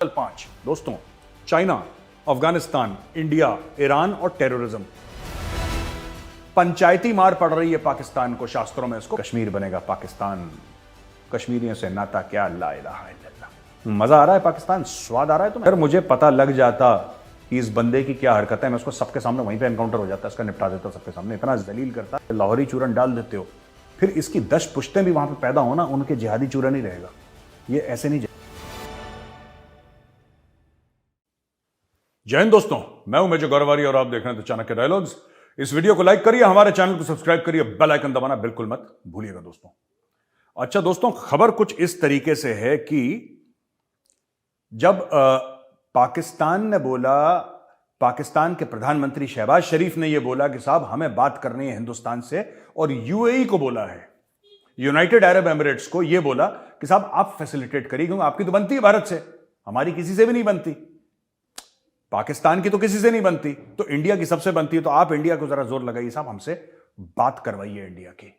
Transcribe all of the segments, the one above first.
5 दोस्तों, China, Afghanistan, India, Iran और terrorism. पंचायती मार पड़ रही है पाकिस्तान को। शास्त्रों में इसको कश्मीर बनेगा पाकिस्तान, कश्मीरियों से नाता क्या, ला इलाहा इल्लल्लाह। मजा आ रहा है पाकिस्तान, स्वाद आ रहा है तुम्हें? अगर मुझे पता लग जाता कि इस बंदे की क्या हरकत है, मैं उसको सबके सामने वहीं पे एनकाउंटर हो जाता, इसका निपटा देता सबके सामने। इतना जलील करता, लाहौरी चूरन डाल देते हो, फिर इसकी 10 पुश्तें भी वहां पे पैदा होना, उनके जिहादी चूरन ही रहेगा। ये ऐसे नहीं। जय हिंद दोस्तों, मैं हूं मेजर गौरवारी और आप देख रहे हैं तो चाणक्य डायलॉग्स। इस वीडियो को लाइक करिए, हमारे चैनल को सब्सक्राइब करिए, बेल आइकन दबाना बिल्कुल मत भूलिएगा दोस्तों। अच्छा दोस्तों, खबर कुछ इस तरीके से है कि जब पाकिस्तान ने बोला, पाकिस्तान के प्रधानमंत्री शहबाज शरीफ ने यह बोला कि साहब हमें बात करनी है हिंदुस्तान से, और यूएई को बोला है, यूनाइटेड अरब एमिरेट्स को यह बोला कि साहब आप फैसिलिटेट करिए, क्योंकि आपकी तो बनती है भारत से, हमारी किसी से भी नहीं बनती, पाकिस्तान की तो किसी से नहीं बनती, तो इंडिया की सबसे बनती है, तो आप इंडिया को जरा जोर लगाइए साहब, हमसे बात करवाइए इंडिया की।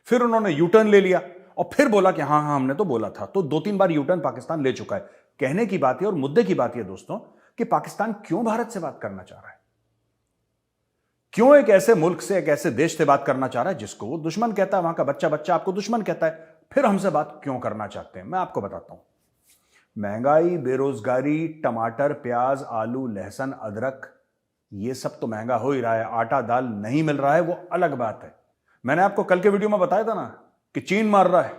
फिर उन्होंने यूटर्न ले लिया और फिर बोला कि हाँ हाँ हमने तो बोला था। तो 2-3 बार यूटर्न पाकिस्तान ले चुका है। कहने की बात है और मुद्दे की बात है दोस्तों कि पाकिस्तान क्यों भारत से बात करना चाह रहा है, क्यों एक ऐसे मुल्क से, एक ऐसे देश से बात करना चाह रहा है जिसको वो दुश्मन कहता है, वहां का बच्चा बच्चा आपको दुश्मन कहता है, फिर हमसे बात क्यों करना चाहते हैं? मैं आपको बताता हूं। महंगाई, बेरोजगारी, टमाटर, प्याज, आलू, लहसुन, अदरक, ये सब तो महंगा हो ही रहा है। आटा दाल नहीं मिल रहा है, वो अलग बात है। मैंने आपको कल के वीडियो में बताया था ना कि चीन मार रहा है,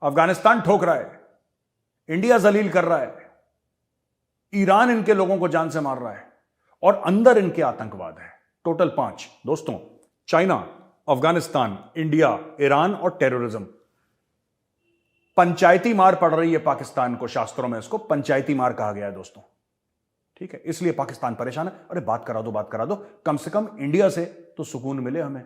अफगानिस्तान ठोक रहा है, इंडिया जलील कर रहा है, ईरान इनके लोगों को जान से मार रहा है, और अंदर इनके आतंकवाद है। टोटल 5 दोस्तों, चाइना, अफगानिस्तान, इंडिया, ईरान और टेररिज्म। पंचायती मार पड़ रही है पाकिस्तान को। शास्त्रों में इसको पंचायती मार कहा गया है दोस्तों, ठीक है? इसलिए पाकिस्तान परेशान है। अरे बात करा दो, बात करा दो, कम से कम इंडिया से तो सुकून मिले हमें।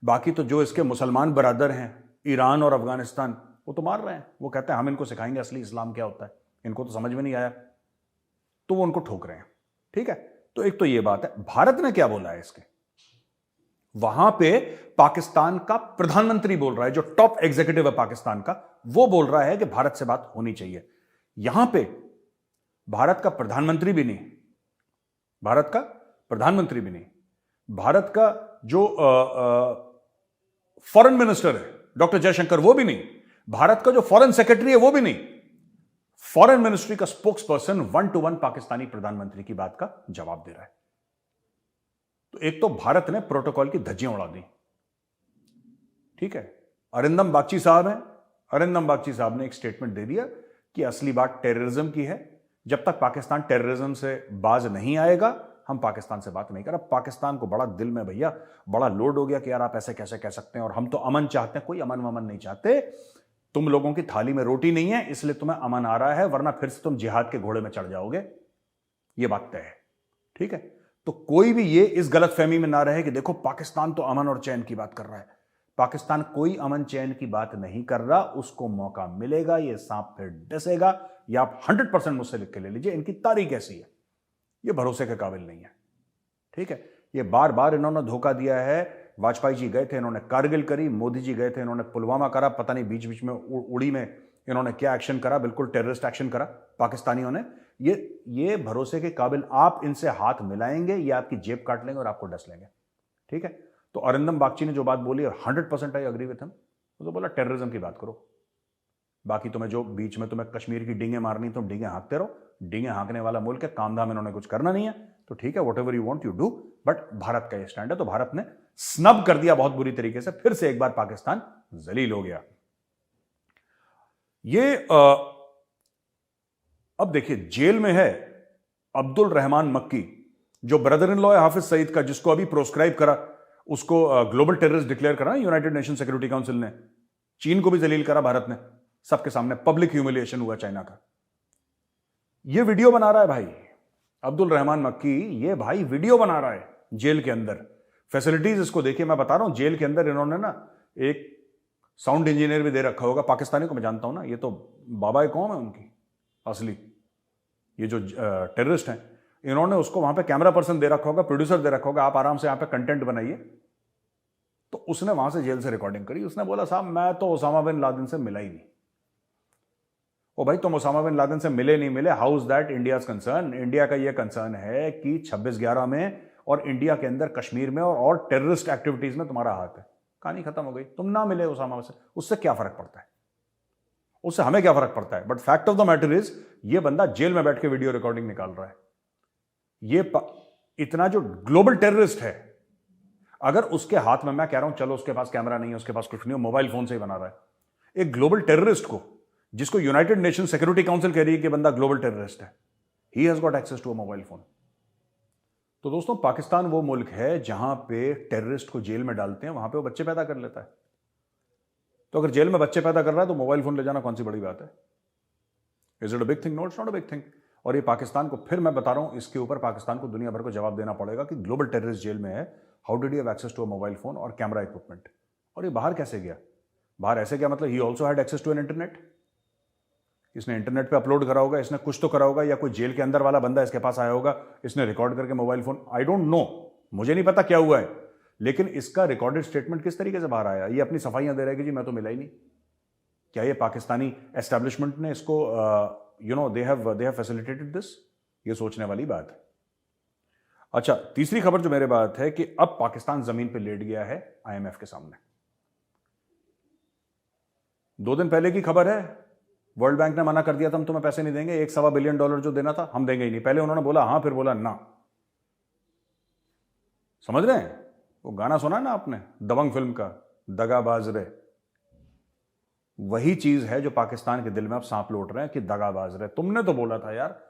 बाकी तो जो इसके मुसलमान बरादर हैं, ईरान और अफगानिस्तान, वो तो मार रहे हैं। वो कहते हैं हम इनको सिखाएंगे असली इस्लाम क्या होता है, इनको तो समझ में नहीं आया, तो वो उनको ठोक रहे हैं, ठीक है? तो एक तो ये बात है। भारत ने क्या बोला है इसके? वहां पे पाकिस्तान का प्रधानमंत्री बोल रहा है, जो टॉप एग्जीक्यूटिव है पाकिस्तान का, वो बोल रहा है कि भारत से बात होनी चाहिए। यहां पे भारत का प्रधानमंत्री भी नहीं, भारत का प्रधानमंत्री भी नहीं, भारत का जो फॉरेन मिनिस्टर है डॉक्टर जयशंकर, वो भी नहीं, भारत का जो फॉरेन सेक्रेटरी है वो भी नहीं, फॉरेन मिनिस्ट्री का स्पोक्स पर्सन 1-to-1 पाकिस्तानी प्रधानमंत्री की बात का जवाब दे रहा है। तो एक तो भारत ने प्रोटोकॉल की धज्जियां उड़ा दी, ठीक है? अरिंदम बागची साहब हैं, अरिंदम बागची साहब ने एक स्टेटमेंट दे दिया कि असली बात टेररिज्म की है, जब तक पाकिस्तान टेररिज्म से बाज नहीं आएगा हम पाकिस्तान से बात नहीं कर। अब पाकिस्तान को बड़ा दिल में भैया बड़ा लोड हो गया कि यार आप ऐसे कैसे कह सकते हैं, और हम तो अमन चाहते हैं। कोई अमन वमन नहीं चाहते, तुम लोगों की थाली में रोटी नहीं है इसलिए तुम्हें अमन आ रहा है, वरना फिर से तुम जिहाद के घोड़े में चढ़ जाओगे, यह बात तय है, ठीक है? तो कोई भी ये इस गलतफहमी में ना रहे कि देखो पाकिस्तान तो अमन और चैन की बात कर रहा है। पाकिस्तान कोई अमन चैन की बात नहीं कर रहा, उसको मौका मिलेगा, ये सांप फिर डसेगा। ये आप 100% मुझसे लिख के ले लीजिए। इनकी तारीख ऐसी है, ये भरोसे के काबिल नहीं है, ठीक है? ये बार बार इन्होंने धोखा दिया है। वाजपेयी जी गए थे, इन्होंने कारगिल करी, मोदी जी गए थे, इन्होंने पुलवामा करा, पता नहीं बीच बीच में उड़ी में इन्होंने क्या एक्शन करा, बिल्कुल टेररिस्ट एक्शन करा पाकिस्तानियों ने। ये भरोसे के काबिल, आप इनसे हाथ मिलाएंगे, ये आपकी जेब काट लेंगे और आपको डस लेंगे, ठीक है? तो अरिंदम बागची ने जो बात बोली 100% आई अग्री विथ हिम। तो बोला टेररिज्म की बात करो, बाकी तुम्हें जो बीच में तुम्हें कश्मीर की डींगे मारनी तुम डींगे हाँकते रहो, डींगे हाँकने वाला मुल्क है, काम धाम इन्होंने कुछ करना नहीं है, तो ठीक है, whatever you want you do. But Bharat का ये स्टैंड है, तो भारत ने स्नब कर दिया बहुत बुरी तरीके से। फिर से एक बार पाकिस्तान जलील हो गया। ये अब देखिए जेल में है अब्दुल रहमान मक्की, जो ब्रदर इन लॉ है हाफिज सईद का, जिसको अभी प्रोस्क्राइब करा, उसको ग्लोबल टेररिस्ट डिक्लेयर करा यूनाइटेड नेशन सिक्योरिटी काउंसिल ने। चीन को भी जलील करा भारत ने, सबके सामने पब्लिक ह्यूमिलिएशन हुआ चाइना का। ये वीडियो बना रहा है भाई अब्दुल रहमान मक्की, ये भाई वीडियो बना रहा है जेल के अंदर। फैसिलिटीज इसको देखिए, मैं बता रहा हूं जेल के अंदर इन्होंने ना एक साउंड इंजीनियर भी दे रखा होगा, पाकिस्तानी को मैं जानता हूं ना, ये तो बाबा कौम है उनकी असली, ये जो टेररिस्ट हैं, इन्होंने उसको वहां पे कैमरा पर्सन दे रखा होगा, प्रोड्यूसर दे रखा होगा, आप आराम से यहां पे कंटेंट बनाइए। तो उसने वहां से जेल से रिकॉर्डिंग करी, उसने बोला साहब मैं तो ओसामा बिन लादेन से मिला ही नहीं। ओ भाई, तुम ओसामा बिन लादेन से मिले नहीं मिले, how is that India's concern? India का यह कंसर्न है कि 26/11 में और इंडिया के अंदर कश्मीर में और टेररिस्ट एक्टिविटीज में तुम्हारा हाथ है। कहानी खत्म हो गई। तुम ना मिले ओसामा से, उससे क्या फर्क पड़ता है? उससे हमें क्या फर्क पड़ता है? But fact of the matter is, ये बंदा जेल में बैठ के वीडियो रिकॉर्डिंग निकाल रहा है। इतना जो ग्लोबल टेररिस्ट है, अगर उसके हाथ में, मैं कह रहा हूं चलो उसके पास कैमरा नहीं है, उसके पास कुछ नहीं, मोबाइल फोन से ही बना रहा है, एक ग्लोबल टेररिस्ट को, जिसको यूनाइटेड नेशन सिक्योरिटी काउंसिल कह रही है कि बंदा ग्लोबल टेररिस्ट है, he has got access to a mobile phone. तो दोस्तों, पाकिस्तान वो मुल्क है जहां पे टेररिस्ट को जेल में डालते हैं, वहां पे वो बच्चे पैदा कर लेता है। तो अगर जेल में बच्चे पैदा कर रहा है तो मोबाइल फोन ले जाना कौन सी बड़ी बात है? Is it a big thing? No, it's not a big thing. और ये पाकिस्तान को, फिर मैं बता रहा हूं, इसके ऊपर पाकिस्तान को दुनिया भर को जवाब देना पड़ेगा कि ग्लोबल टेररिस्ट जेल में है, how did you have access to a mobile phone और कैमरा इक्विपमेंट? और ये बाहर कैसे गया? बाहर ऐसे क्या मतलब? He also had access to an internet. इसने इंटरनेट पे अपलोड करा होगा, इसने कुछ तो करा होगा, या कोई जेल के अंदर वाला बंदा इसके पास आया होगा, इसने रिकॉर्ड करके mobile phone, I don't no, मुझे नहीं पता क्या हुआ है, लेकिन इसका रिकॉर्डेड स्टेटमेंट किस तरीके से बाहर आया? ये अपनी सफाइयां दे रहा है कि जी मैं तो मिला ही नहीं। क्या ये पाकिस्तानी एस्टैब्लिशमेंट ने इसको दे हैव फैसिलिटेटेड दिस? ये सोचने वाली बात है। अच्छा, तीसरी खबर जो मेरे बात है कि अब पाकिस्तान जमीन पे लेट गया है आईएमएफ के सामने। 2 दिन पहले की खबर है, वर्ल्ड बैंक ने मना कर दिया था, हम तुम्हें पैसे नहीं देंगे, $1.25 बिलियन जो देना था हम देंगे ही नहीं। पहले उन्होंने बोला हां, फिर बोला ना। समझ रहे हैं? वो गाना सुना ना आपने दबंग फिल्म का, दगाबाज रे? वही चीज है जो पाकिस्तान के दिल में अब सांप लौट रहे हैं कि दगाबाज रे, तुमने तो बोला था यार,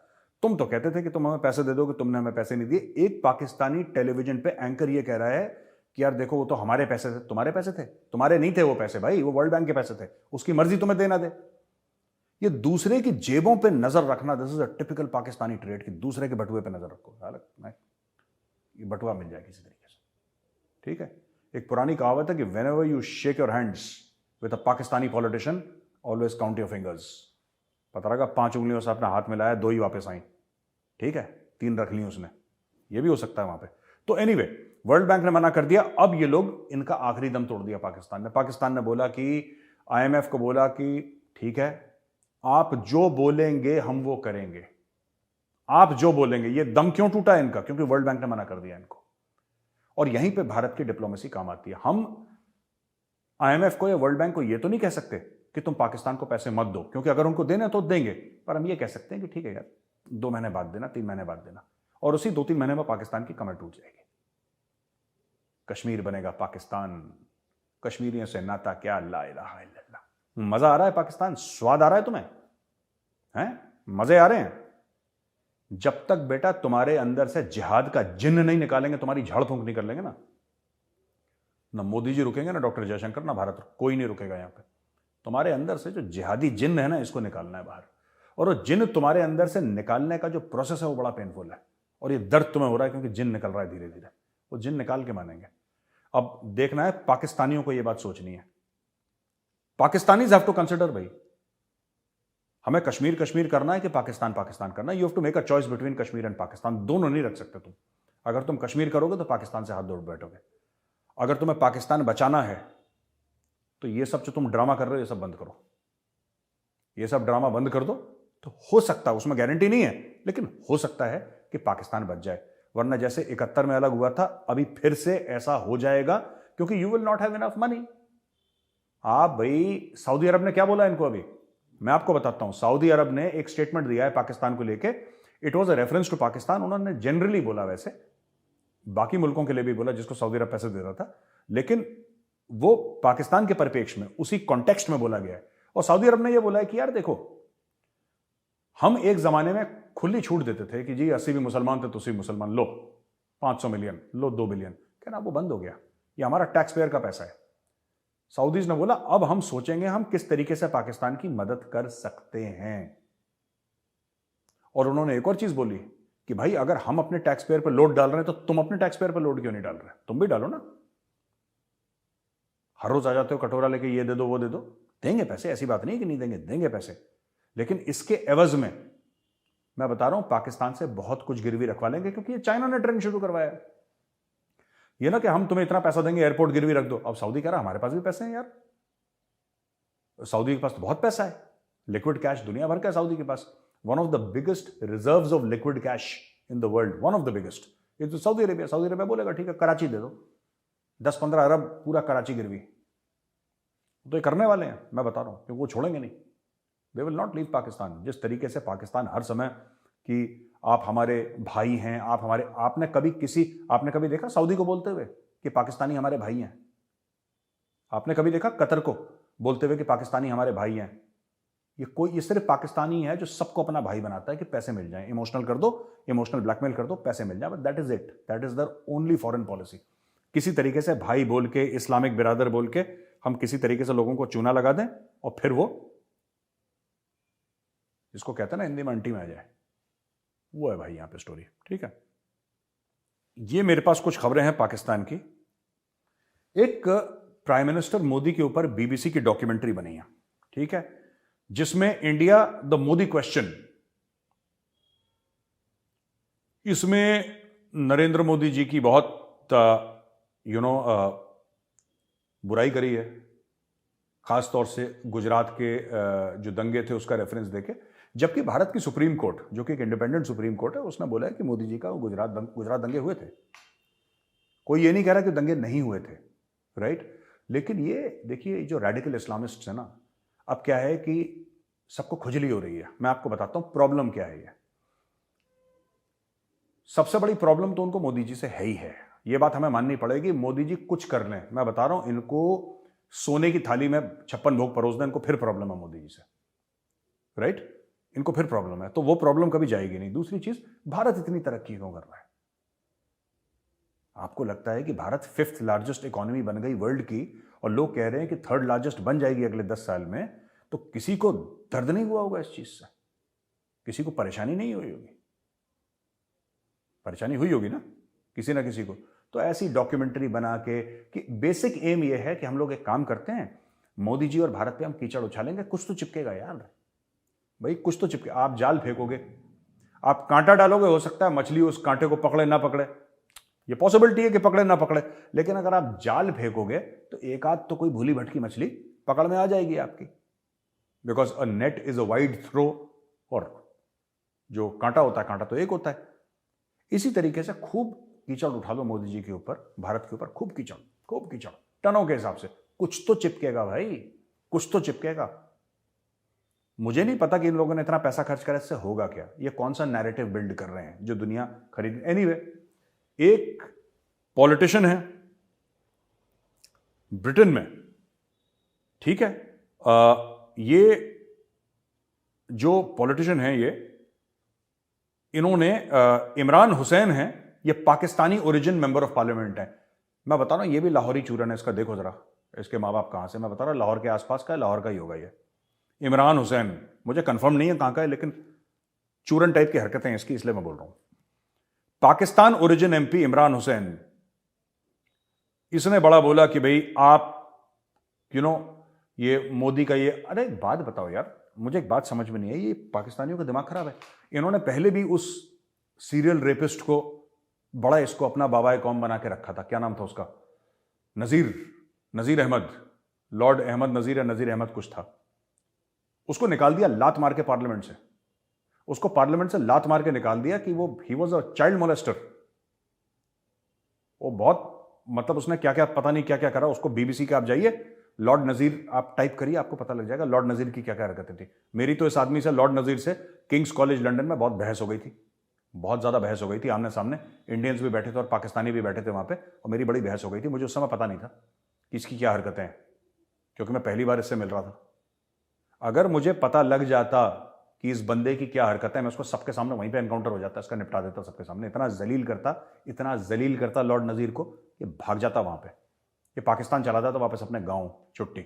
तुम तो कहते थे कि तुम हमें पैसे दे दोगे, तुमने हमें पैसे नहीं दिए। एक पाकिस्तानी टेलीविजन पे एंकर ये कह रहा है कि यार देखो, वो तो हमारे पैसे थे। तुम्हारे पैसे थे? तुम्हारे नहीं थे वो पैसे भाई, वो वर्ल्ड बैंक के पैसे थे, उसकी मर्जी तुम्हें देना दे। ये दूसरे की जेबों पे नजर रखना, this is a typical Pakistani trade, कि दूसरे के बटुए पे नजर रखो। हालांकि ये बटुआ मिल जाए किसी तरीके से, ठीक है। एक पुरानी कहावत है कि whenever you shake your hands with a Pakistani politician, always count your fingers. पता लगा 5 उंगलियों से अपना हाथ मिलाया, 2 ही वापस आई, ठीक है, 3 रख ली उसने। ये भी हो सकता है वहां पे। तो एनीवे, वर्ल्ड बैंक ने मना कर दिया। अब ये लोग, इनका आखिरी दम तोड़ दिया पाकिस्तान ने। पाकिस्तान ने बोला कि, आईएमएफ को बोला कि ठीक है, आप जो बोलेंगे हम वो करेंगे, आप जो बोलेंगे। ये दम क्यों टूटा है इनका? क्योंकि वर्ल्ड बैंक ने मना कर दिया इनको। और यहीं पे भारत की डिप्लोमेसी काम आती है। हम आईएमएफ को या वर्ल्ड बैंक को ये तो नहीं कह सकते कि तुम पाकिस्तान को पैसे मत दो, क्योंकि अगर उनको देना तो देंगे, पर हम ये कह सकते हैं कि ठीक है यार, 2 महीने बाद देना, 3 महीने बाद देना। और उसी 2-3 महीने में पाकिस्तान की कमर टूट जाएगी, कश्मीर बनेगा पाकिस्तान, कश्मीरियों से नाता क्या, ला इलाहा इल्लल्लाह। मजा आ रहा है पाकिस्तान? स्वाद आ रहा है तुम्हें? हैं? मजे आ रहे हैं? जब तक बेटा तुम्हारे अंदर से जिहाद का जिन्न नहीं निकालेंगे, तुम्हारी झाड़ फूंक नहीं कर लेंगे ना मोदी जी रुकेंगे, ना डॉक्टर जयशंकर, ना भारत, कोई नहीं रुकेगा यहां पे। तुम्हारे अंदर से जो जिहादी जिन्न है ना, इसको निकालना है बाहर। और वो जिन्न तुम्हारे अंदर से निकालने का जो प्रोसेस है वो बड़ा पेनफुल है, और ये दर्द तुम्हें हो रहा है क्योंकि जिन्न निकल रहा है धीरे धीरे। वो जिन्न निकाल के मानेंगे। अब देखना है, पाकिस्तानियों को ये बात सोचनी है। पाकिस्तानीज हैव टू कंसिडर, भाई हमें कश्मीर कश्मीर करना है कि पाकिस्तान पाकिस्तान करना है। You have to make a choice between Kashmir and Pakistan. दोनों नहीं रख सकते तुम। अगर तुम कश्मीर करोगे तो पाकिस्तान से हाथ जोड़ बैठोगे। अगर तुम्हें पाकिस्तान बचाना है तो ये सब जो तुम ड्रामा कर रहे हो, ये सब बंद करो। ये सब ड्रामा बंद कर दो, तो हो सकता है, उसमें गारंटी नहीं है, लेकिन हो सकता है कि पाकिस्तान बच जाए। वरना जैसे 71 में अलग हुआ था, अभी फिर से ऐसा हो जाएगा, क्योंकि you will not have enough money. आप भाई, सऊदी अरब ने क्या बोला इनको? अभी मैं आपको बताता हूं। सऊदी अरब ने एक स्टेटमेंट दिया है पाकिस्तान को लेके। It was a reference to Pakistan. उन्होंने जनरली बोला, वैसे बाकी मुल्कों के लिए भी बोला जिसको सऊदी अरब पैसे दे रहा था, लेकिन वो पाकिस्तान के परिप्रेक्ष्य में, उसी कॉन्टेक्स्ट में बोला गया है। और सऊदी अरब ने यह बोला है कि यार देखो, हम एक जमाने में खुली छूट देते थे कि जी 80 भी मुसलमान थे तो 80 मुसलमान, लो 500 मिलियन, लो 2 बिलियन, कहना वो बंद हो गया। ये हमारा टैक्स पेयर का पैसा है। सऊदीज ने बोला अब हम सोचेंगे हम किस तरीके से पाकिस्तान की मदद कर सकते हैं। और उन्होंने एक और चीज बोली कि भाई अगर हम अपने टैक्स पेयर पर लोड डाल रहे हैं तो तुम अपने टैक्स पेयर पर लोड क्यों नहीं डाल रहे? तुम भी डालो ना। हर रोज आ जाते हो कटोरा लेके, ये दे दो वो दे दो। देंगे पैसे, ऐसी बात नहीं कि नहीं देंगे, देंगे पैसे, लेकिन इसके एवज में मैं बता रहा हूं पाकिस्तान से बहुत कुछ गिरवी रखवा लेंगे, क्योंकि ये चाइना ने ट्रेंड शुरू करवाया। ये ना कि हम तुम्हें इतना पैसा देंगे, एयरपोर्ट गिरवी रख दो। अब सऊदी कह रहा हमारे पास भी पैसे हैं यार, सऊदी के पास तो बहुत पैसा है, लिक्विड कैश दुनिया भर का है सऊदी के पास, one of the biggest reserves of liquid cash in the world, one of the biggest. ये तो सऊदी अरेबिया बोलेगा ठीक है कराची दे दो, 10-15 अरब पूरा कराची गिरवी, तो ये करने वाले हैं, मैं बता रहा हूं, क्योंकि वो छोड़ेंगे नहीं। They will not leave Pakistan. जिस तरीके से पाकिस्तान हर समय कि आप हमारे भाई हैं, आपने कभी देखा सऊदी को बोलते हुए कि पाकिस्तानी हमारे भाई हैं? आपने कभी देखा कतर को बोलते हुए कि पाकिस्तानी हमारे भाई हैं? ये सिर्फ पाकिस्तानी है जो सबको अपना भाई बनाता है कि पैसे मिल जाएं, इमोशनल कर दो, इमोशनल ब्लैकमेल कर दो, पैसे मिल जाए, but that is it, that is there only foreign policy. किसी तरीके से भाई बोल के, इस्लामिक बिरादर बोल के हम किसी तरीके से लोगों को चूना लगा दें और फिर वो, जिसको कहते हैं ना हिंदी में अंटी में आ जाए, वो है भाई यहां पे स्टोरी। ठीक है, ये मेरे पास कुछ खबरें हैं पाकिस्तान की। एक प्राइम मिनिस्टर मोदी के ऊपर बीबीसी की डॉक्यूमेंट्री बनी है, ठीक है, जिसमें इंडिया द मोदी क्वेश्चन, इसमें नरेंद्र मोदी जी की बहुत बुराई करी है, खास तौर से गुजरात के जो दंगे थे उसका रेफरेंस देके, जबकि भारत की सुप्रीम कोर्ट, जो कि एक इंडिपेंडेंट सुप्रीम कोर्ट है, उसने बोला है कि मोदी जी का गुजरात दंगे हुए थे। कोई ये नहीं कह रहा कि दंगे नहीं हुए थे, राइट। लेकिन ये देखिए, जो रेडिकल इस्लामिस्ट है ना, अब क्या है कि सबको खुजली हो रही है। मैं आपको बताता हूं प्रॉब्लम क्या है। ये सबसे बड़ी प्रॉब्लम तो उनको मोदी जी से है ही है, ये बात हमें माननी पड़ेगी। मोदी जी कुछ कर लें, मैं बता रहा हूं, इनको सोने की थाली में 56 भोग परोस दें, इनको फिर प्रॉब्लम है मोदी जी से, राइट। इनको फिर प्रॉब्लम है, तो वो प्रॉब्लम कभी जाएगी नहीं। दूसरी चीज, भारत इतनी तरक्की क्यों कर रहा है? आपको लगता है कि भारत 5th लार्जेस्ट इकोनॉमी बन गई वर्ल्ड की, और लोग कह रहे हैं कि 3rd लार्जेस्ट बन जाएगी अगले 10 साल में, तो किसी को दर्द नहीं हुआ होगा इस चीज से? किसी को परेशानी नहीं हुई होगी? परेशानी हुई होगी ना किसी ना किसी को। तो ऐसी डॉक्यूमेंट्री बना के, कि बेसिक एम ये है कि हम लोग एक काम करते हैं, मोदी जी और भारत पे हम कीचड़ उछालेंगे, कुछ तो चिपकेगा यार भाई, कुछ तो चिपके। आप जाल फेंकोगे, आप कांटा डालोगे, हो सकता है मछली उस कांटे को पकड़े ना पकड़े, ये पॉसिबिलिटी है कि पकड़े ना पकड़े, लेकिन अगर आप जाल फेंकोगे तो एक आध तो कोई भूली भटकी मछली पकड़ में आ जाएगी आपकी, because a net is a wide throw, और जो कांटा होता है, कांटा तो एक होता है। इसी तरीके से खूब कीचड़ उठा लो मोदी जी के ऊपर, भारत के ऊपर, खूब कीचड़ टनों के हिसाब से, कुछ तो चिपकेगा भाई, कुछ तो चिपकेगा। मुझे नहीं पता कि इन लोगों ने इतना पैसा खर्च करा, इससे होगा क्या, ये कौन सा नैरेटिव बिल्ड कर रहे हैं जो दुनिया खरीद। एनीवे, एक पॉलिटिशियन है ब्रिटेन में, ठीक है, ये जो पॉलिटिशियन है, ये इन्होंने इमरान हुसैन है, ये Pakistani origin member of parliament है। मैं बता रहा हूं, ये भी लाहौरी चूरन है, इसका देखो जरा, इसके माँ बाप कहां से, मैं बता रहा हूं लाहौर के आसपास का है, लाहौर का ही होगा ये इमरान हुसैन। मुझे कंफर्म नहीं है कहां का है, लेकिन चूरन टाइप की हरकतें हैं इसकी, इसलिए मैं बोल रहा हूं। पाकिस्तान ओरिजिन एमपी इमरान हुसैन, इसने बड़ा बोला कि भाई आप ये मोदी का ये, अरे एक बात बताओ यार, मुझे एक बात समझ में नहीं है, ये पाकिस्तानियों का दिमाग खराब है। इन्होंने पहले भी उस सीरियल रेपिस्ट को बड़ा, इसको अपना बाबा कौम बना के रखा था, क्या नाम था उसका, नजीर अहमद, लॉर्ड अहमद नजीर या नजीर अहमद कुछ था। उसको निकाल दिया लात मार के पार्लियामेंट से, उसको पार्लियामेंट से लात मार के निकाल दिया कि वो he was a child molester. वो बहुत, मतलब उसने क्या क्या, पता नहीं क्या क्या करा। उसको बीबीसी के आप जाइए, लॉर्ड नजीर आप टाइप करिए, आपको पता लग जाएगा लॉर्ड नजीर की क्या क्या हरकतें थी। मेरी तो इस आदमी से, लॉर्ड नजीर से, किंग्स कॉलेज लंदन में बहुत बहस हो गई थी, बहुत ज्यादा बहस हो गई थी, आमने सामने। इंडियंस भी बैठे थे और पाकिस्तानी भी बैठे थे वहां पे, और मेरी बड़ी बहस हो गई थी। मुझे उस समय पता नहीं था कि इसकी क्या हरकतें हैं, क्योंकि मैं पहली बार इससे मिल रहा था। अगर मुझे पता लग जाता कि इस बंदे की क्या हरकत है, मैं उसको सबके सामने वहीं पे एनकाउंटर हो जाता, इसका निपटा देता सबके सामने। इतना जलील करता लॉर्ड नजीर को कि भाग जाता वहां पे, ये पाकिस्तान चला जाता वापस अपने गांव छुट्टी,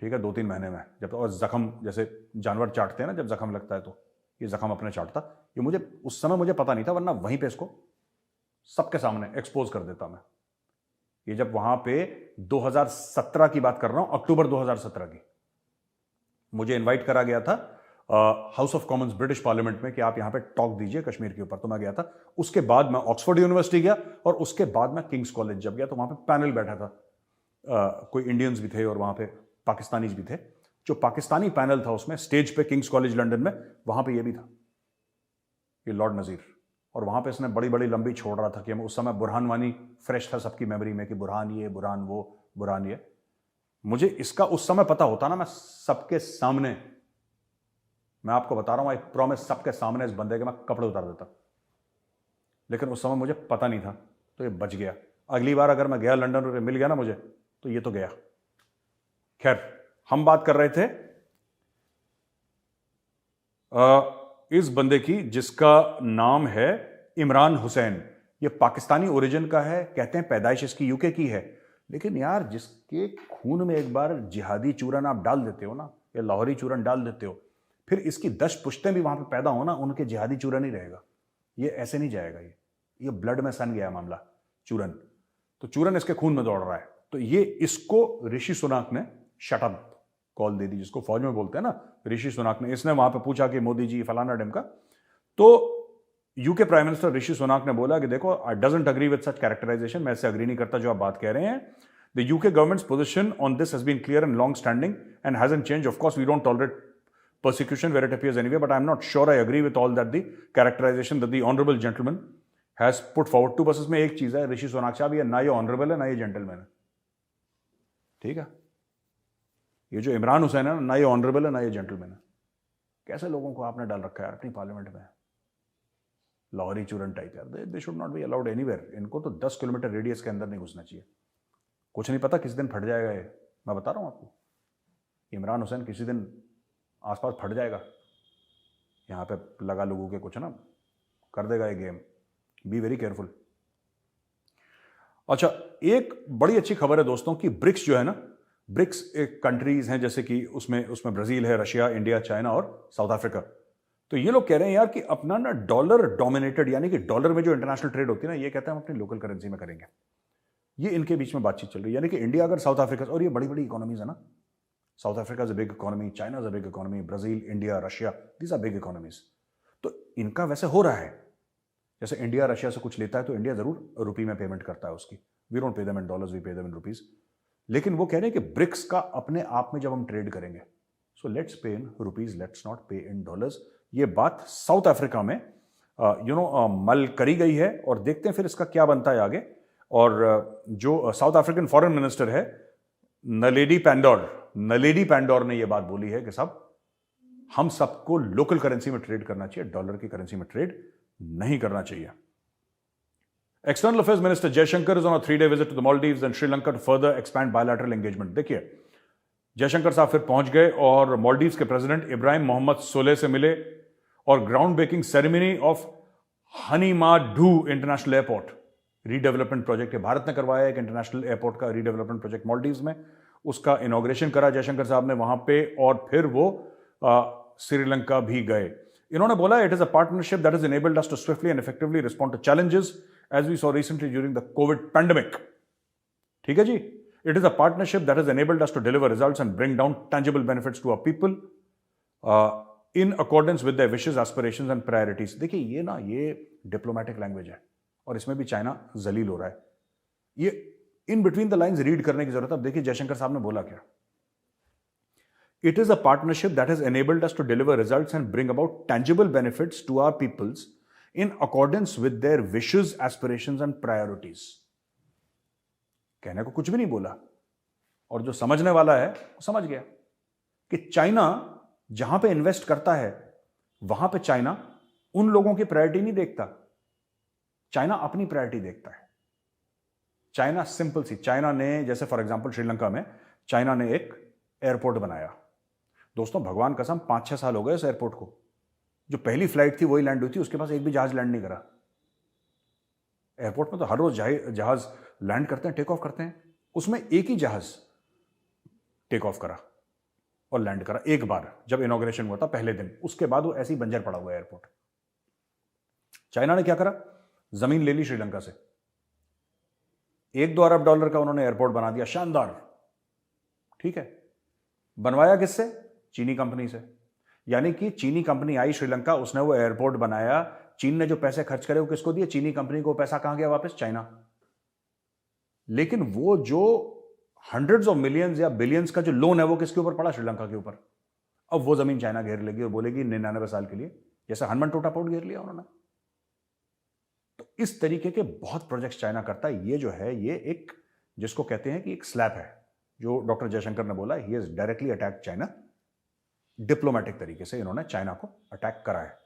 ठीक है, 2-3 महीने में। जब, और जख्म जैसे जानवर चाटते हैं ना, जब जख्म लगता है तो ये जख्म अपने चाटता। ये मुझे उस समय मुझे पता नहीं था, वरना वहीं पे इसको सबके सामने एक्सपोज कर देता मैं। ये जब वहां पे 2017 की बात कर रहा हूं, अक्टूबर 2017 की, मुझे इनवाइट करा गया था house of Commons British parliament में कि आप यहां पे टॉक दीजिए कश्मीर के ऊपर, तो मैं गया था। उसके बाद मैं ऑक्सफोर्ड यूनिवर्सिटी गया, और उसके बाद मैं किंग्स कॉलेज जब गया तो वहां पे पैनल बैठा था, कोई इंडियंस भी थे और वहां पे पाकिस्तानीज भी थे। जो पाकिस्तानी पैनल था उसमें स्टेज पे किंग्स कॉलेज लंदन में, वहां पे ये भी था, ये लॉर्ड नजीर। और वहां पे इसने बड़ी बड़ी लंबी छोड़ रहा था कि हम उस समय बुरहान वानी फ्रेश था सबकी मेमोरी में कि बुरहान ये, बुरहान वो, बुरहान ये। मुझे इसका उस समय पता होता ना, मैं सबके सामने, मैं आपको बता रहा हूं, आई प्रॉमिस, सबके सामने इस बंदे के मैं कपड़े उतार देता। लेकिन उस समय मुझे पता नहीं था, तो ये बच गया। अगली बार अगर मैं गया लंदन और मिल गया ना मुझे, तो ये तो गया। खैर, हम बात कर रहे थे इस बंदे की जिसका नाम है इमरान हुसैन। ये पाकिस्तानी ओरिजिन का है, कहते हैं पैदाइश इसकी यूके की है। लेकिन यार, जिसके खून में एक बार जिहादी चूरन आप डाल देते हो ना, या लाहौरी चूरन डाल देते हो, फिर इसकी 10 पुश्तें भी वहां पे पैदा हो ना, उनके जिहादी चूरन ही रहेगा। ये ऐसे नहीं जाएगा, ये ब्लड में सन गया मामला चूरन। तो चूरन इसके खून में दौड़ रहा है। तो ये इसको ऋषि सुनाक ने शटअप कॉल दे दी, जिसको फौज में बोलते हैं ना, ऋषि सुनाक ने। इसने वहां पे पूछा कि मोदी जी फलाना ढिमका, तो UK prime minister Rishi Sunak ने बोला कि देखो, I doesn't agree with such characterisation, मैं इससे अग्री नहीं करता जो आप बात कह रहे हैं। The UK government's position on this has been clear and long standing and hasn't changed. Of course we don't tolerate persecution where it appears anyway, but I'm not sure I agree with all that the characterization that the honorable gentleman has put forward to। बस इसमें एक चीज है, ऋषि सोनाक साहब, ये ना ये ऑनरेबल है ना ये जेंटलमैन है, ठीक है। ये जो इमरान हुसैन है ना ये ऑनरेबल है ना ये जेंटलमैन है। कैसे लोगों को आपने डाल रखा है अपनी पार्लियामेंट में, लाहौरी चूरन टाइप यार। They should not be allowed anywhere. इनको तो 10 किलोमीटर रेडियस के अंदर नहीं घुसना चाहिए। कुछ नहीं पता किस दिन फट जाएगा ये, मैं बता रहा हूं आपको। इमरान हुसैन किसी दिन आसपास फट जाएगा, यहां पे लगा लोगों के कुछ ना कर देगा ये गेम। Be very careful. अच्छा, एक बड़ी अच्छी खबर है दोस्तों कि ब्रिक्स जो है ना, ब्रिक्स एक कंट्रीज हैं, जैसे कि उसमें ब्राजील है, रशिया, इंडिया, चाइना और साउथ अफ्रीका। तो ये लोग कह रहे हैं यार कि अपना ना डॉलर डोमिनेटेड, यानी कि डॉलर में जो इंटरनेशनल ट्रेड होती है ना, ये कहते हैं हम अपनी लोकल करेंसी में करेंगे। ये इनके बीच में बातचीत चल रही है, यानी कि इंडिया अगर साउथ अफ्रीका, और ये बड़ी बड़ी इकोनॉमीज है ना, South Africa is a big economy, China is a big economy, Brazil, India, Russia, these are big economies. तो इनका वैसे हो रहा है, जैसे इंडिया रशिया से कुछ लेता है तो इंडिया जरूर रुपी में पेमेंट करता है उसकी। We don't pay them in dollars, we pay them in rupees. लेकिन वो कह रहे हैं कि ब्रिक्स का अपने आप में जब हम ट्रेड करेंगे, सो लेट्स पे इन रुपीज, लेट्स नॉट पे इन डॉलर्स। ये बात साउथ अफ्रीका में मल करी गई है, और देखते हैं फिर इसका क्या बनता है आगे। और जो साउथ अफ्रीकन फॉरेन मिनिस्टर है नलेडी पैंडोर ने यह बात बोली है कि साहब हम सबको लोकल करेंसी में ट्रेड करना चाहिए, डॉलर की करेंसी में ट्रेड नहीं करना चाहिए। External affairs minister Jaishankar is on a 3-day visit to the Maldives and Sri Lanka to further expand bilateral engagement. देखिए, जयशंकर साहब फिर पहुंच गए और मालदीव्स के प्रेसिडेंट इब्राहिम मोहम्मद सोलेह से मिले, और ground breaking ceremony of Hanimaadhoo international airport redevelopment project, Bharat ने करवाया एक इंटरनेशनल एयरपोर्ट का रीडेवलपमेंट प्रोजेक्ट मालदीव्स में, उसका इनॉग्रेशन करा जयशंकर साहब ने वहां पे, और फिर वो श्रीलंका भी गए। इन्होंने बोला, it is a partnership that is enabled us to swiftly and effectively respond to challenges as we saw recently during the COVID pandemic। ठीक है जी, it is a partnership that has enabled us to deliver results and bring down tangible benefits to our people in accordance with their wishes, aspirations and priorities। देखिए, ये ना ये diplomatic language है, और इसमें भी चाइना जलील हो रहा है। ये in between the lines read करने की जरूरत है। अब देखिए जयशंकर साहब ने बोला क्या, it is a partnership that has enabled us to deliver results and bring about tangible benefits to our peoples in accordance with their wishes, aspirations and priorities। कहने को कुछ भी नहीं बोला, और जो समझने वाला है वो समझ गया कि चाइना जहां पे इन्वेस्ट करता है वहां पे चाइना उन लोगों की प्रायोरिटी नहीं देखता, चाइना अपनी प्रायोरिटी देखता है। चाइना सिंपल सी, चाइना ने जैसे फॉर एग्जांपल श्रीलंका में चाइना ने एक एयरपोर्ट बनाया। दोस्तों भगवान कसम 5-6 साल हो गए इस एयरपोर्ट को। जो पहली फ्लाइट थी वही लैंड हुई थी, उसके पास एक भी जहाज लैंड नहीं करा। एयरपोर्ट में तो हर रोज जहाज लैंड करते हैं, टेक ऑफ करते हैं, उसमें एक ही जहाज टेक ऑफ करा और लैंड करा एक बार, जब इनॉग्रेशन हुआ था पहले दिन। उसके बाद वो ऐसे ही बंजर पड़ा हुआ एयरपोर्ट। चाइना ने क्या करा, जमीन ले ली श्रीलंका से, 1-2 अरब डॉलर का उन्होंने एयरपोर्ट बना दिया, शानदार। ठीक है, बनवाया किससे, चीनी कंपनी से। यानी कि चीनी कंपनी आई श्रीलंका, उसने वो एयरपोर्ट बनाया, चीन ने जो पैसे खर्च करे वो किसको दिए, चीनी कंपनी को। पैसा कहां गया वापस, चाइना। लेकिन वो जो हंड्रेड्स ऑफ मिलियंस या बिलियंस का जो लोन है वो किसके ऊपर पड़ा? श्रीलंका के ऊपर। अब वो जमीन चाइना घेर लेगी और बोलेगी 99 साल के लिए, जैसे हनुमान टोटा पोर्ट घेर लिया उन्होंने। तो इस तरीके के बहुत प्रोजेक्ट्स चाइना करता है। ये जो है ये एक, जिसको कहते हैं कि एक स्लैप है, जो डॉक्टर जयशंकर ने बोला, he is directly attack China. Diplomatic तरीके से इन्होंने चाइना को अटैक करा है।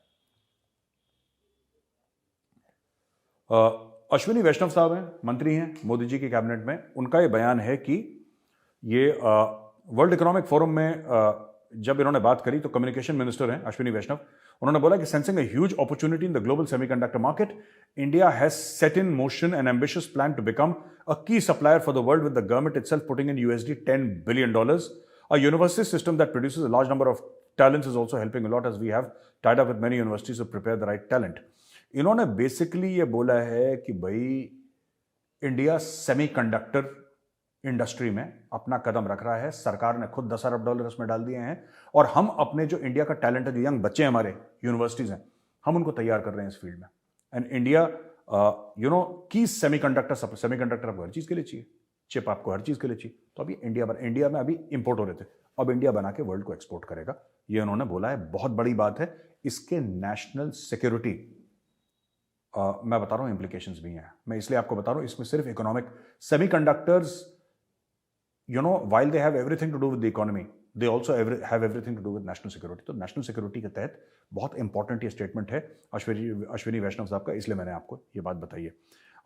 अश्विनी वैष्णव साहब हैं, मंत्री हैं मोदी जी की कैबिनेट में। उनका ये बयान है कि ये वर्ल्ड इकोनॉमिक फोरम में जब इन्होंने बात करी तो कम्युनिकेशन मिनिस्टर हैं अश्विनी वैष्णव, उन्होंने बोला कि sensing a huge opportunity in the global semiconductor market, India has set in motion an ambitious plan to become a key supplier for the world with the government itself putting in $10 billion. A university system that produces a large number of talents is also helping a lot, as we have tied up with many universities to prepare the right talent. इन्होंने basically ये बोला है कि भाई India semiconductor industry में अपना कदम रख रहा है, सरकार ने खुद $10 अरब उसमें डाल दिए हैं, और हम अपने जो इंडिया का टैलेंट है, जो यंग बच्चे हमारे यूनिवर्सिटीज हैं, हम उनको तैयार कर रहे हैं इस फील्ड में। एंड इंडिया की सेमीकंडक्टर आपको हर चीज के लिए चाहिए, चिप आपको हर चीज के लिए चाहिए। तो अभी इंडिया में अभी इंपोर्ट हो रहे थे, अब इंडिया बना के वर्ल्ड को एक्सपोर्ट करेगा, ये उन्होंने बोला है। बहुत बड़ी बात है। इसके नेशनल सिक्योरिटी मैं बता रहा हूं इंप्लीकेशंस भी हैं। मैं इसलिए आपको बता रहा हूं, इसमें सिर्फ economic semiconductors, while they have everything to do with the economy, they also have everything to do with national security. तो नेशनल सिक्योरिटी के तहत बहुत इंपॉर्टेंट ये स्टेटमेंट है अश्विनी वैष्णव साहब का, इसलिए मैंने आपको ये बात बताई है।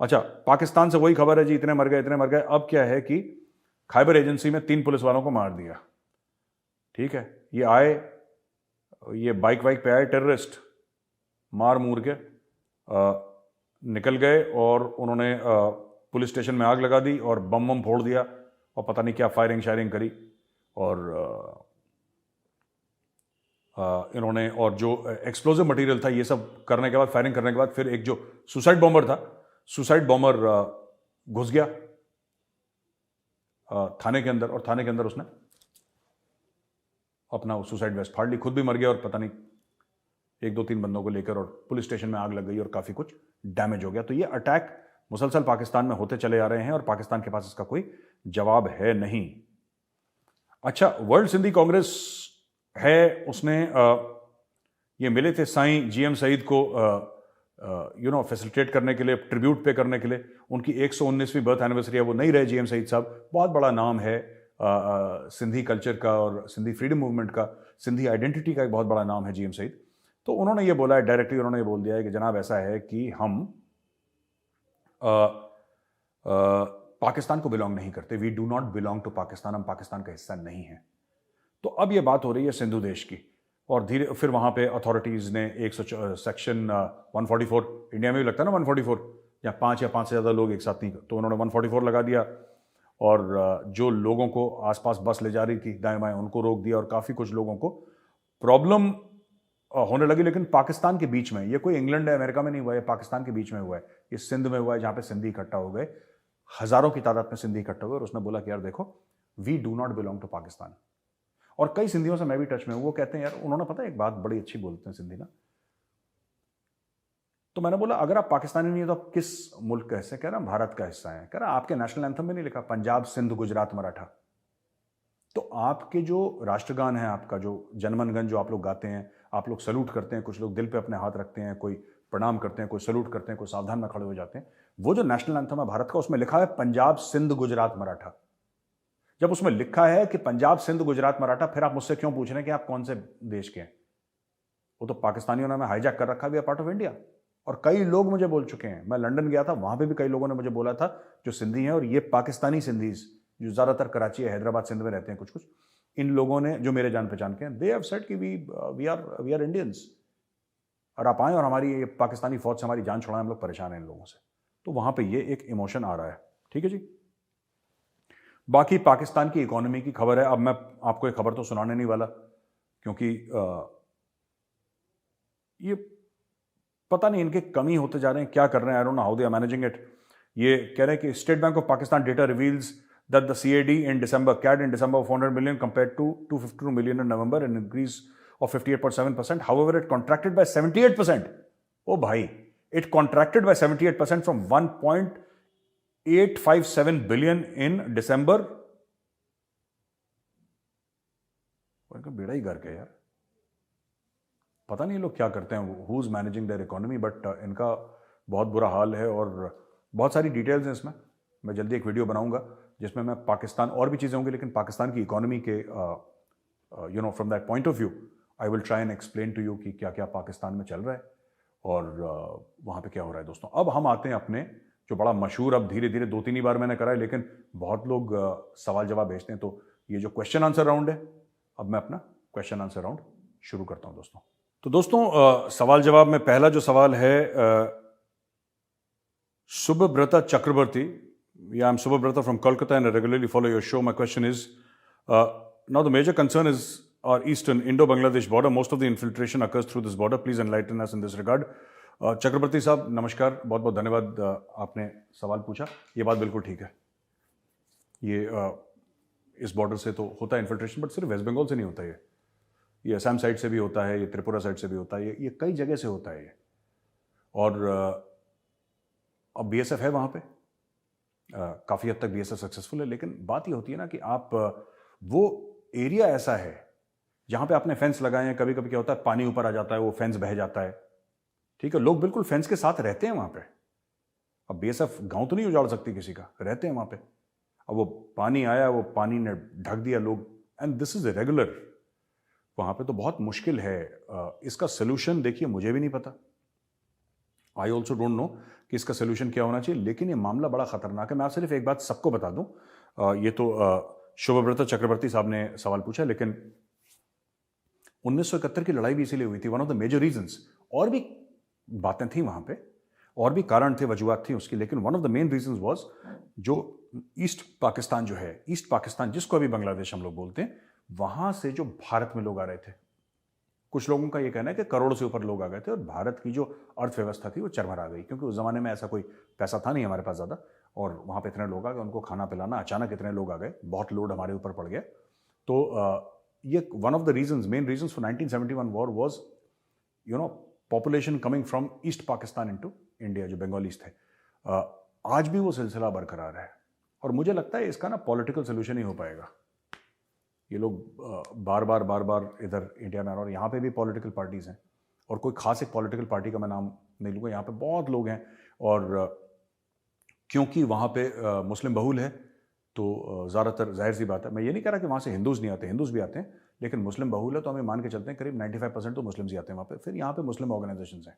अच्छा, पाकिस्तान से वही खबर है जी, इतने मर गए। अब क्या है कि खैबर एजेंसी में 3 पुलिस वालों को मार दिया। ठीक है, ये बाइक पे आए टेररिस्ट, मार मूर के निकल गए और उन्होंने पुलिस स्टेशन में आग लगा दी और बम फोड़ दिया और पता नहीं क्या फायरिंग करी। और इन्होंने, और जो एक्सप्लोजिव मटेरियल था, ये सब करने के बाद, फायरिंग करने के बाद, फिर एक जो सुसाइड बॉम्बर घुस गया थाने के अंदर, और थाने के अंदर उसने अपना सुसाइड वेस्ट फाड़ ली, खुद भी मर गया, और पता नहीं 1-2-3 बंदों को लेकर, और पुलिस स्टेशन में आग लग गई और काफी कुछ डैमेज हो गया। तो ये अटैक मुसलसल पाकिस्तान में होते चले आ रहे हैं और पाकिस्तान के पास इसका कोई जवाब है नहीं। अच्छा, वर्ल्ड सिंधी कांग्रेस है, उसने ये मिले थे साईं GM सईद को फैसिलिटेट करने के लिए, ट्रिब्यूट पे करने के लिए। उनकी 119वीं बर्थ एनिवर्सरी है, वो नहीं रहे GM सईद साहब। बहुत बड़ा नाम है सिंधी कल्चर का और सिंधी फ्रीडम मूवमेंट का, सिंधी आइडेंटिटी का एक बहुत बड़ा नाम है GM सईद। तो उन्होंने ये बोला है डायरेक्टली, उन्होंने ये बोल दिया है कि जनाब ऐसा है कि हम पाकिस्तान को बिलोंग नहीं करते, we do not belong to Pakistan, हम पाकिस्तान का हिस्सा नहीं है। तो अब ये बात हो रही है सिंधु देश की, और फिर वहां पे अथॉरिटीज ने सेक्शन 144, इंडिया में भी लगता है ना 144, या 5 या 5 से ज्यादा लोग एक साथ नहीं, तो उन्होंने 144 लगा दिया, और जो लोगों को आसपास बस ले जा रही थी दाएं बाएं उनको रोक दिया, और काफी कुछ लोगों को प्रॉब्लम होने लगी। लेकिन पाकिस्तान के बीच में, ये कोई इंग्लैंड या अमेरिका में नहीं हुआ है, पाकिस्तान के बीच में हुआ है, ये सिंध में हुआ है, जहां पे सिंधी इकट्ठा हो गए, हजारों की तादाद में सिंधी इकट्ठा हुए, और उसने बोला कि यार देखो, we do not belong to Pakistan. और कई सिंधियों से मैं भी टच में हूं, वो कहते हैं यार, उन्होंने पता है एक बात बड़ी अच्छी बोलते हैं सिंधी ना, तो मैंने बोला अगर आप पाकिस्तानी नहीं है तो आप किस मुल्क का हिस्सा? कह रहा भारत का हिस्सा है। कह रहा आपके नेशनल एंथम में नहीं लिखा पंजाब, सिंध, गुजरात, मराठा? तो आपके जो राष्ट्रगान है, आपका जो जनमनगन जो आप लोग गाते हैं, आप लोग सल्यूट करते हैं, कुछ लोग दिल पे अपने हाथ रखते हैं, कोई प्रणाम करते हैं, कोई सल्यूट करते हैं, कोई सावधान में खड़े हो जाते हैं, वो जो नेशनल एंथम है भारत का, उसमें लिखा है पंजाब, सिंध, गुजरात, मराठा। जब उसमें लिखा है कि पंजाब, सिंध, गुजरात, मराठा, फिर आप मुझसे क्यों पूछ रहे हैं कि आप कौन से देश के हैं? वो तो पाकिस्तानियों ने हाईजैक कर रखा, we are part of India. और कई लोग मुझे बोल चुके हैं, मैं लंदन गया था, वहां पे भी कई लोगों ने मुझे बोला था जो सिंधी हैं, और ये पाकिस्तानी सिंधीज जो ज्यादातर कराची, हैदराबाद, सिंध में रहते हैं कुछ, इन लोगों ने जो मेरे जान पहचान के हैं, दे हैव सेड कि वी आर इंडियंस, और आप आए और हमारी ये पाकिस्तानी फौज से हमारी जान छुड़ाएं, हम लोग परेशान हैं इन लोगों से। तो वहां पे ये एक इमोशन आ रहा है। ठीक है जी। बाकी पाकिस्तान की इकोनॉमी की खबर है। अब मैं आपको एक खबर तो सुनाने नहीं वाला, क्योंकि ये पता नहीं इनके कमी होते जा रहे हैं, क्या कर रहे हैं, I don't know how they are managing it. ये कह रहे हैं कि State Bank of Pakistan data reveals that the CAD in December, of 400 million compared to 252 million in November, an increase of 58.7%. However, it contracted by 78%. Oh bhai, it contracted by 78% from 1.857 billion in December मैंने कहा बेड़ा ही गर्क है यार, पता नहीं लोग क्या करते हैं, who is managing there economy, but इनका बहुत बुरा हाल है। और बहुत सारी डिटेल्स हैं इसमें, मैं जल्दी एक वीडियो बनाऊंगा जिसमें मैं पाकिस्तान, और भी चीज़ें होंगी लेकिन पाकिस्तान की इकोनॉमी के from that point of view I will try and explain to you कि क्या क्या पाकिस्तान में चल रहा है और वहाँ पे क्या हो रहा है। दोस्तों अब हम आते हैं अपने जो बड़ा मशहूर, अब धीरे धीरे 2-3 ही बार मैंने करा है लेकिन बहुत लोग सवाल जवाब भेजते हैं, तो ये जो क्वेश्चन आंसर राउंड है, अब मैं अपना क्वेश्चन आंसर राउंड शुरू करता हूं दोस्तों। तो दोस्तों सवाल जवाब में पहला जो सवाल है Subhabrata Chakrabarti. Yeah, I'm Subhabrata from Kolkata and I regularly follow your show. My question is, now the major concern is our eastern Indo-Bangladesh border. Most of the infiltration occurs through this border. Please enlighten us in this regard. चक्रवर्ती साहब नमस्कार, बहुत बहुत धन्यवाद, आपने सवाल पूछा। ये बात बिल्कुल ठीक है, ये इस बॉर्डर से तो होता है इन्फिल्ट्रेशन, बट सिर्फ वेस्ट बंगाल से नहीं होता है, ये असम साइड से भी होता है, ये त्रिपुरा साइड से भी होता है, ये कई जगह से होता है ये। और अब बीएसएफ है वहाँ पे, काफ़ी हद तक बीएसएफ सक्सेसफुल है, लेकिन बात ये होती है ना कि आप वो एरिया ऐसा है जहाँ पे आपने फेंस लगाए हैं, कभी कभी क्या होता है पानी ऊपर आ जाता है, वो फेंस बह जाता है, ठीक है, लोग बिल्कुल फेंस के साथ रहते हैं वहाँ पे। अब बीएसएफ गाँव तो नहीं उजाड़ सकती किसी का, रहते हैं वहाँ पे। अब वो पानी आया, वो पानी ने ढक दिया लोग, एंड दिस इज रेगुलर वहाँ पे, तो बहुत मुश्किल है। इसका सोल्यूशन देखिए मुझे भी नहीं पता, आई ऑल्सो डोंट नो कि इसका सोल्यूशन क्या होना चाहिए, लेकिन ये मामला बड़ा खतरनाक है। मैं आप सिर्फ एक बात सबको बता दूं, ये तो शुभव्रत चक्रवर्ती साहब ने सवाल पूछा, लेकिन 1971 की लड़ाई भी इसीलिए हुई थी, one of the major reasons. और भी बातें थी वहां पे, और भी कारण थे, वजूहत थी उसकी, लेकिन one of the main reasons was जो ईस्ट पाकिस्तान जो है, ईस्ट पाकिस्तान जिसको अभी बांग्लादेश हम लोग बोलते हैं, वहां से जो भारत में लोग आ रहे थे, कुछ लोगों का ये कहना है कि करोड़ से ऊपर लोग आ गए थे और भारत की जो अर्थव्यवस्था थी वो चरमरा गई, क्योंकि उस जमाने में ऐसा कोई पैसा था नहीं हमारे पास ज़्यादा, और वहाँ पे इतने लोग आ गए, उनको खाना पिलाना, अचानक इतने लोग आ गए, बहुत लोड हमारे ऊपर पड़ गया। तो ये one of the reasons, main reasons for 1971 war was population coming from east Pakistan into India, जो बंगालीज थे। आज भी वो सिलसिला बरकरार है, और मुझे लगता है इसका ना पॉलिटिकल सोल्यूशन ही हो पाएगा। ये लोग बार बार इधर इंडिया में आ रहे, और यहाँ पे भी पॉलिटिकल पार्टीज हैं, और कोई खास एक पॉलिटिकल पार्टी का मैं नाम नहीं लूँगा, यहाँ पे बहुत लोग हैं, और क्योंकि वहाँ पे मुस्लिम बहुल है, तो ज़्यादातर जाहिर सी बात है, मैं ये नहीं कह रहा कि वहाँ से हिंदूज़ नहीं आते, हिंदूज़ भी आते हैं, लेकिन मुस्लिम बहुल है तो हमें मान के चलते हैं करीब 95% तो मुस्लिम्स ही आते हैं वहाँ पे। फिर यहाँ पे मुस्लिम ऑर्गेनाइजेशंस हैं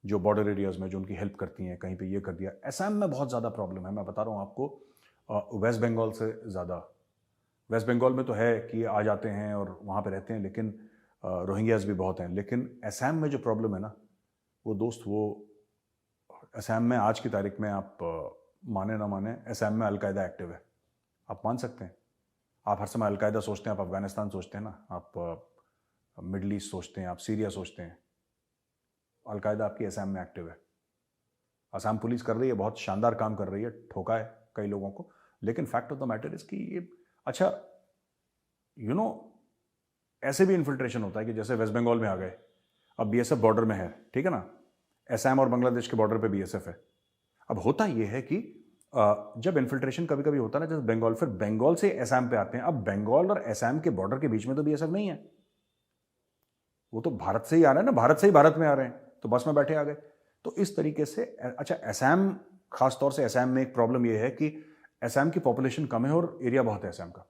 जो बॉर्डर एरियाज़ में, जो उनकी हेल्प करती हैं, कहीं पे ये कर दिया। असम में बहुत ज़्यादा प्रॉब्लम है, मैं बता रहा हूँ आपको, वेस्ट बंगाल से ज़्यादा। वेस्ट बंगाल में तो है कि आ जाते हैं और वहाँ पे रहते हैं, लेकिन रोहिंग्याज भी बहुत हैं, लेकिन असम में जो प्रॉब्लम है ना वो दोस्त, वो असम में आज की तारीख में, आप माने ना माने, असम में अलकायदा एक्टिव है। आप मान सकते हैं, आप हर समय अलकायदा सोचते हैं, आप अफगानिस्तान सोचते हैं ना, आप मिडल ईस्ट सोचते हैं, आप सीरिया सोचते हैं, अलकायदा आपकी असम में एक्टिव है। असम पुलिस कर रही है, बहुत शानदार काम कर रही है, ठोका है कई लोगों को, लेकिन fact of the matter is कि ये, अच्छा ऐसे भी इन्फिल्ट्रेशन होता है कि जैसे वेस्ट बंगाल में आ गए, अब बीएसएफ बॉर्डर में है, ठीक है ना, असम और बांग्लादेश के बॉर्डर पे बीएसएफ है। अब होता ये है कि जब इन्फिल्ट्रेशन कभी कभी होता है ना, जैसे बंगाल, फिर बंगाल से असम पे आते हैं। अब बंगाल और असम के बॉर्डर के बीच में तो बीएसएफ नहीं है, वो तो भारत से ही आ रहे हैं ना, भारत से ही भारत में आ रहे हैं, तो बस में बैठे आ गए। तो इस तरीके से, अच्छा असम, खासतौर से असम में एक प्रॉब्लम यह है कि असम की पॉपुलेशन कम है और एरिया बहुत है असम का।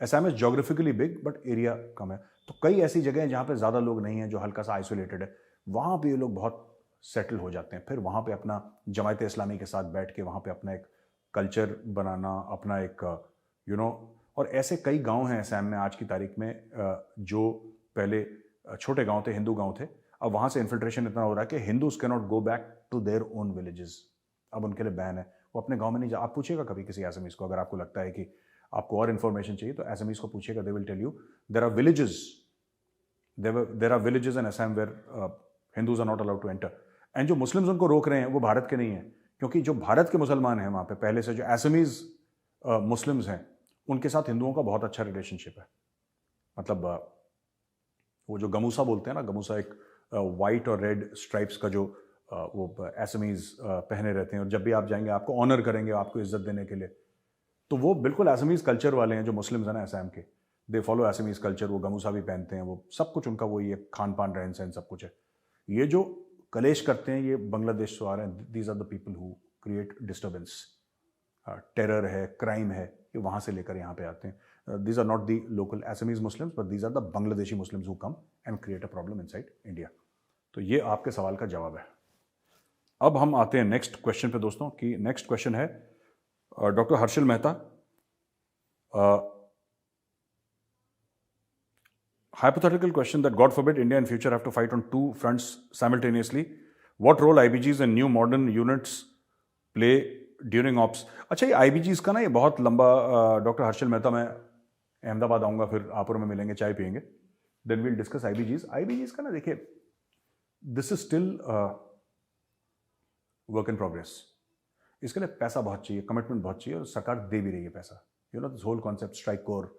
Assam is geographically big but area कम है, तो कई ऐसी जगह हैं जहाँ पे ज़्यादा लोग नहीं हैं, जो हल्का सा आइसोलेटेड है, वहाँ पे ये लोग बहुत सेटल हो जाते हैं। फिर वहाँ पे अपना जमायत इस्लामी के साथ बैठ के वहाँ पे अपना एक कल्चर बनाना, अपना एक और ऐसे कई गांव हैं असम में आज की तारीख में, जो पहले छोटे गांव थे, हिंदू गांव थे, अब वहाँ से इन्फिल्ट्रेशन इतना हो रहा है कि Hindus can not go back to their own villages, अब उनके लिए बैन है, वो अपने गाँव में नहीं जा। आप पूछिएगा कभी किसी असमीज को, अगर आपको लगता है कि आपको और इन्फॉर्मेशन चाहिए तो असमीज को पूछिएगा, they will tell you there are villages in Assam where Hindus are not allowed to enter, and जो मुस्लिम्स उनको रोक रहे हैं वो भारत के नहीं हैं, क्योंकि जो भारत के मुसलमान हैं वहाँ पे पहले से, जो असमीज मुस्लिम्स हैं, उनके साथ हिंदुओं का बहुत अच्छा रिलेशनशिप है। मतलब वो जो गमूसा बोलते हैं ना, गमूसा एक वाइट और रेड स्ट्राइप्स का जो वो असमीज पहने रहते हैं, और जब भी आप जाएंगे आपको ऑनर करेंगे, आपको इज्जत देने के लिए, तो वो बिल्कुल असमीज कल्चर वाले हैं जो मुस्लिम्स हैं ना असम के। दे फॉलो असमीज कल्चर, वो गमूसा भी पहनते हैं, वो सब कुछ उनका वही है, खान पान रहन सहन सब कुछ है। ये जो कलेश करते हैं ये बांग्लादेश से आ रहे हैं, these are the people who create disturbance, terror है, क्राइम है, ये वहाँ से लेकर यहाँ पे आते हैं। These are not the local Assamese Muslims but these are the Bangladeshi Muslims who come and create a problem inside India. तो ये आपके सवाल का जवाब है। अब हम आते हैं नेक्स्ट क्वेश्चन पे दोस्तों, कि नेक्स्ट क्वेश्चन है doctor Harshal Mehta, hypothetical question that God forbid India in future have to fight on two fronts simultaneously. What role IBGs and new modern units play during ops? अच्छा, ये IBGs का ना ये बहुत लंबा, डॉक्टर हर्षल मेहता, मैं अहमदाबाद आऊँगा, फिर आपुर में मिलेंगे, चाय पियेंगे, then will discuss IBGs। IBGs का ना देखिए, this is still work in progress. इसके लिए पैसा बहुत चाहिए, कमिटमेंट बहुत चाहिए, और सरकार दे भी रही है पैसा। You know this whole concept strike core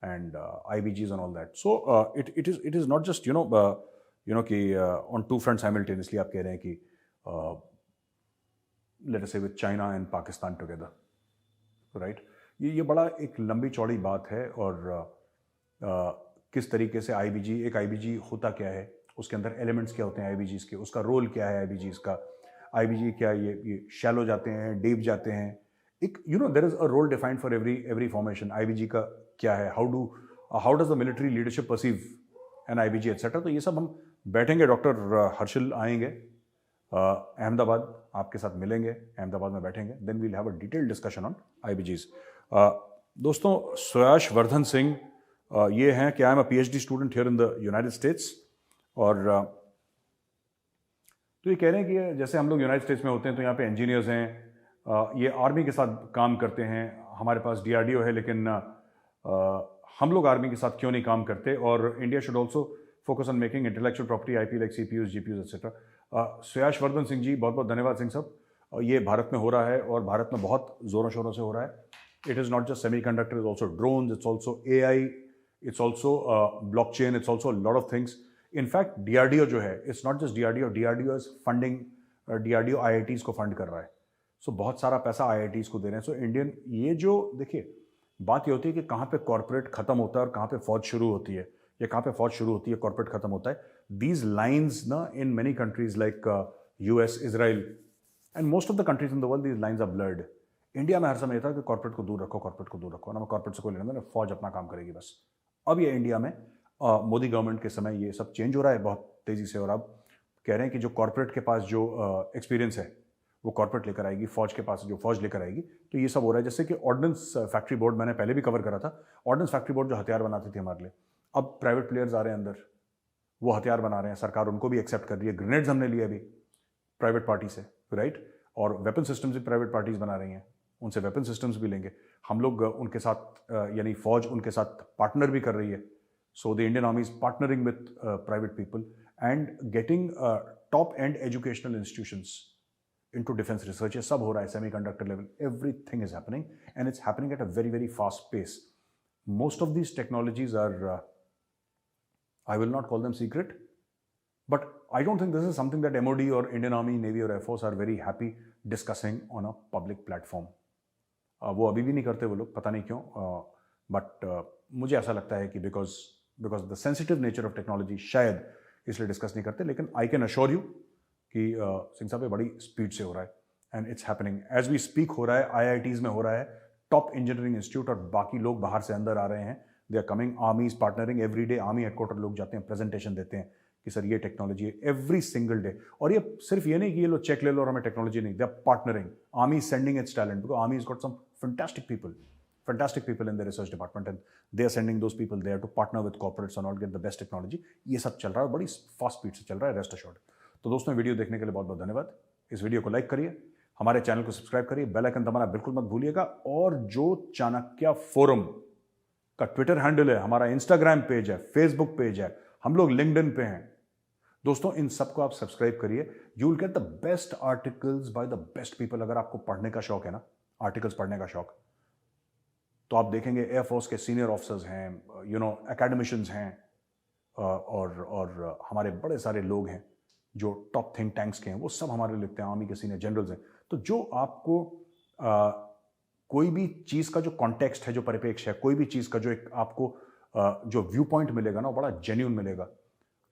and IBGs and all that. So it is not just कि on two fronts simultaneously आप कह रहे हैं कि let us say with China and Pakistan together, right? ये बड़ा एक लंबी चौड़ी बात है, और किस तरीके से एक IBG होता क्या है, उसके अंदर एलिमेंट्स क्या होते हैं IBGs के, उसका रोल क्या है IBGs का, IBG क्या ये शैलो जाते हैं, डीप जाते हैं, एक there is a role defined for every formation. IBG का क्या है, how does the military leadership perceive an IBG etcetera. तो ये सब हम बैठेंगे, डॉक्टर हर्षल आएंगे अहमदाबाद, आपके साथ मिलेंगे, अहमदाबाद में बैठेंगे, then we'll have a detailed discussion on IBGs। दोस्तों, सुयाश वर्धन सिंह ये हैं कि I am a PhD student here in the United States, और तो ये कह रहे हैं कि जैसे हम लोग यूनाइटेड स्टेट्स में होते हैं तो यहाँ पे इंजीनियर्स हैं, ये आर्मी के साथ काम करते हैं, हमारे पास DRDO है, लेकिन हम लोग आर्मी के साथ क्यों नहीं काम करते, और India should also focus on making intellectual property IP like CPUs GPUs etcetera. Suyash Vardhan Singh ji, बहुत बहुत धन्यवाद सिंह साहब। ये भारत में हो रहा है, और भारत में बहुत ज़ोरों शोरों से हो रहा है। It is not just semi conductor, is also drones, it's also AI, it's also blockchain, it's also lot of things. In fact DRDO जो है, it's not just DRDO is funding, DRDO IITs को फंड कर रहा है। सो बहुत सारा पैसा IITs को दे रहे हैं। सो इंडियन, ये जो देखिए बात ये होती है कि कहाँ पे कॉर्पोरेट खत्म होता है और कहाँ पे फौज शुरू होती है, या कहाँ पे फौज शुरू होती है कॉर्पोरेट खत्म होता है। दीज लाइन्स ना in many countries like US, Israel and most of the countries in the world, these lines are blurred. India में हर समय था कि कॉर्पोरेट को दूर रखो, कॉर्पोरेट को दूर रखो, ना कॉर्पोरेट से कोई लेना देना, फौज अपना काम करेगी बस। अब ये इंडिया में मोदी गवर्नमेंट के समय ये सब चेंज हो रहा है बहुत तेजी से, और अब कह रहे हैं कि जो कॉर्पोरेट के पास जो एक्सपीरियंस है वो कॉर्पोरेट लेकर आएगी, फौज के पास जो फौज लेकर आएगी। तो ये सब हो रहा है। जैसे कि ऑर्डिनेंस फैक्ट्री बोर्ड, मैंने पहले भी कवर करा था, ऑर्डिनेंस फैक्ट्री बोर्ड जो हथियार बनाती थी हमारे लिए, अब प्राइवेट प्लेयर्स आ रहे हैं अंदर, वो हथियार बना रहे हैं, सरकार उनको भी एक्सेप्ट कर रही है। ग्रेनेड्स हमने लिए अभी प्राइवेट पार्टी से, राइट, और वेपन सिस्टम्स भी प्राइवेट पार्टीज बना रही हैं, उनसे वेपन सिस्टम्स भी लेंगे हम लोग, उनके साथ यानी फौज उनके साथ पार्टनर भी कर रही है। So the Indian army is partnering with private people and getting top and educational institutions into defense research। ये सब हो रहा है semiconductor level, everything is happening and it's happening at a very very fast pace। most of these technologies are I will not call them secret, but I don't think this is something that MOD or Indian Army, Navy or Air Force are very happy discussing on a public platform। वो अभी भी नहीं करते वो लोग, पता नहीं क्यों, बट मुझे ऐसा लगता है कि because the sensitive nature of technology शायद इसलिए डिस्कस नहीं करते। लेकिन आई कैन अश्योर यू कि सिंह साहब ये बड़ी स्पीड से हो रहा है and it's happening as we speak, हो रहा है, IITs में हो रहा है, टॉप इंजीनियरिंग इंस्टीट्यूट और बाकी लोग बाहर से अंदर आ रहे हैं, they are coming, army is partnering every day, army headquarter लोग जाते हैं, प्रेजेंटेशन देते हैं कि सर ये टेक्नोलॉजी है एवरी सिंगल डे। और ये सिर्फ ये नहीं कि ये लो चेक ले लो और हमें टेक्नोलॉजी नहीं, they are partnering, army is sending its talent, because army is got some fantastic people in the research department and they are sending those people there to partner with corporates and all, get the best technology। ये सब चल रहा है, बड़ी fast speed से चल रहा है, रेस्ट अश्योर्ड। तो दोस्तों वीडियो देखने के लिए बहुत बहुत धन्यवाद। इस वीडियो को लाइक करिए, हमारे चैनल को सब्सक्राइब करिए, बेल आइकन दबाना बिल्कुल मत भूलिएगा, और जो चाणक्य फोरम का ट्विटर हैंडल है, हमारा इंस्टाग्राम पेज है, फेसबुक पेज है, हम लोग लिंक्डइन पे हैं दोस्तों, इन सबको आप सब्सक्राइब करिए। You will get the best articles by the best people. अगर आपको पढ़ने का शौक है ना, आर्टिकल्स पढ़ने का शौक, तो आप देखेंगे एयरफोर्स के सीनियर ऑफिसर्स हैं, एकेडमिशियंस हैं, और हमारे बड़े सारे लोग हैं जो टॉप थिंक टैंक्स के हैं, वो सब हमारे लिए लिखते हैं, आर्मी के सीनियर जनरल्स हैं। तो जो आपको कोई भी चीज़ का जो कॉन्टेक्स्ट है, जो परिप्रेक्ष्य है, कोई भी चीज़ का जो एक आपको जो व्यू पॉइंट मिलेगा ना वो बड़ा जेन्यून मिलेगा,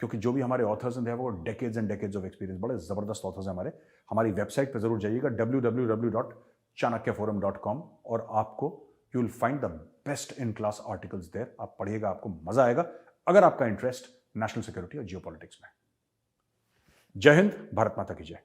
क्योंकि जो भी हमारे ऑथर्स हैं वो decades and decades of experience, बड़े जबरदस्त ऑथर्स हैं हमारे। हमारी वेबसाइट पर जरूर जाइएगा www.chanakyaforum.com और आपको you will find the best in class articles there. आप पढ़िएगा, आपको मजा आएगा अगर आपका इंटरेस्ट नेशनल सिक्योरिटी और जियोपॉलिटिक्स में। जय हिंद, भारत माता की जय।